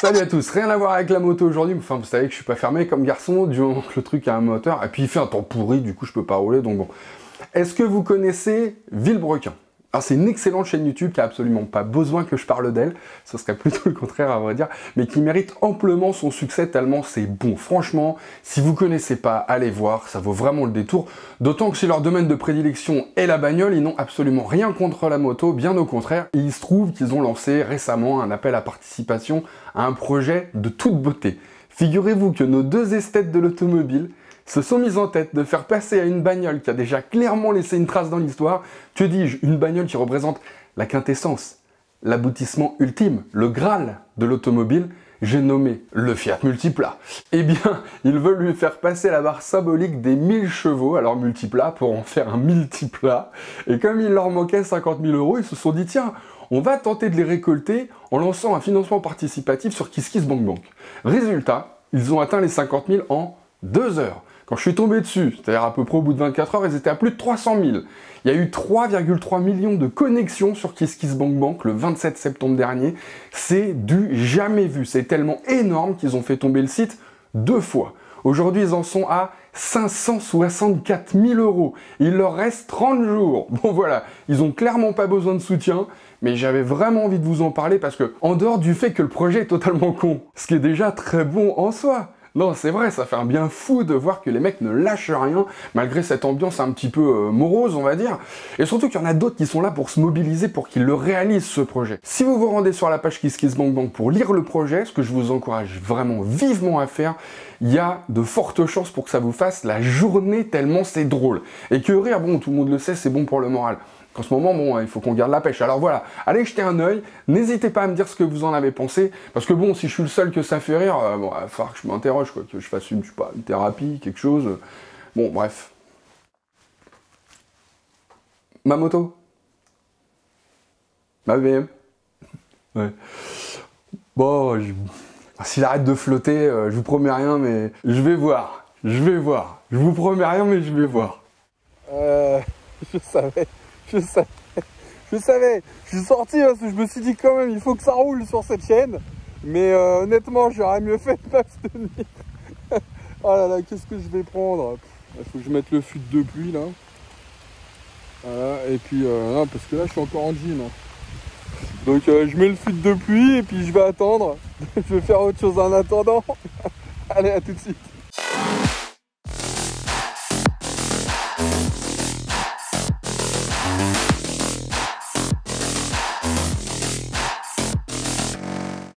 Salut à tous, rien à voir avec la moto aujourd'hui, enfin vous savez que je suis pas fermé comme garçon, du moment que le truc a un moteur, et puis il fait un temps pourri, du coup je peux pas rouler, donc bon. Est-ce que vous connaissez Villebrequin? Alors c'est une excellente chaîne YouTube qui a absolument pas besoin que je parle d'elle, ce serait plutôt le contraire à vrai dire, mais qui mérite amplement son succès tellement c'est bon. Franchement, si vous connaissez pas, allez voir, ça vaut vraiment le détour, d'autant que si leur domaine de prédilection est la bagnole, ils n'ont absolument rien contre la moto, bien au contraire. Et il se trouve qu'ils ont lancé récemment un appel à participation à un projet de toute beauté. Figurez-vous que nos deux esthètes de l'automobile se sont mis en tête de faire passer à une bagnole qui a déjà clairement laissé une trace dans l'histoire, que dis-je, une bagnole qui représente la quintessence, l'aboutissement ultime, le Graal de l'automobile, j'ai nommé le Fiat Multipla. Eh bien, ils veulent lui faire passer la barre symbolique des 1000 chevaux à leur Multipla pour en faire un Multipla. Et comme il leur manquait 50 000 €, ils se sont dit, tiens, on va tenter de les récolter en lançant un financement participatif sur KissKissBankBank. Résultat, ils ont atteint les 50 000 en 2 heures. Quand je suis tombé dessus, c'est-à-dire à peu près au bout de 24 heures, ils étaient à plus de 300 000. Il y a eu 3,3 millions de connexions sur KissKissBankBank le 27 septembre dernier. C'est du jamais vu. C'est tellement énorme qu'ils ont fait tomber le site 2 fois. Aujourd'hui, ils en sont à 564 000 €. Il leur reste 30 jours. Bon voilà, ils ont clairement pas besoin de soutien, mais j'avais vraiment envie de vous en parler parce que, en dehors du fait que le projet est totalement con, ce qui est déjà très bon en soi, non, c'est vrai, ça fait un bien fou de voir que les mecs ne lâchent rien, malgré cette ambiance un petit peu morose, on va dire. Et surtout qu'il y en a d'autres qui sont là pour se mobiliser pour qu'ils le réalisent, ce projet. Si vous vous rendez sur la page KissKissBankBank pour lire le projet, ce que je vous encourage vraiment vivement à faire, il y a de fortes chances pour que ça vous fasse la journée tellement c'est drôle. Et que rire, bon, tout le monde le sait, c'est bon pour le moral. En ce moment, bon, il faut qu'on garde la pêche. Alors voilà, allez jeter un œil, n'hésitez pas à me dire ce que vous en avez pensé, parce que bon, si je suis le seul que ça fait rire, bon, il va falloir que je m'interroge, quoi, que je fasse une, je sais pas, une thérapie, quelque chose. Bon, bref. Ma moto. Ma BM. Ouais. Bon, s'il arrête de flotter, je vous promets rien, mais je vais voir. Je vais voir. Je vous promets rien, mais je vais voir. Je savais. Je suis sorti parce que je me suis dit quand même, il faut que ça roule sur cette chaîne. Mais honnêtement, j'aurais mieux fait de m'abstenir. Oh là là, qu'est-ce que je vais prendre? Il faut que je mette le fut de pluie là. Voilà, et puis non, parce que là, je suis encore en jean. Donc je mets le fut de pluie et puis je vais attendre. Je vais faire autre chose en attendant. Allez, à tout de suite.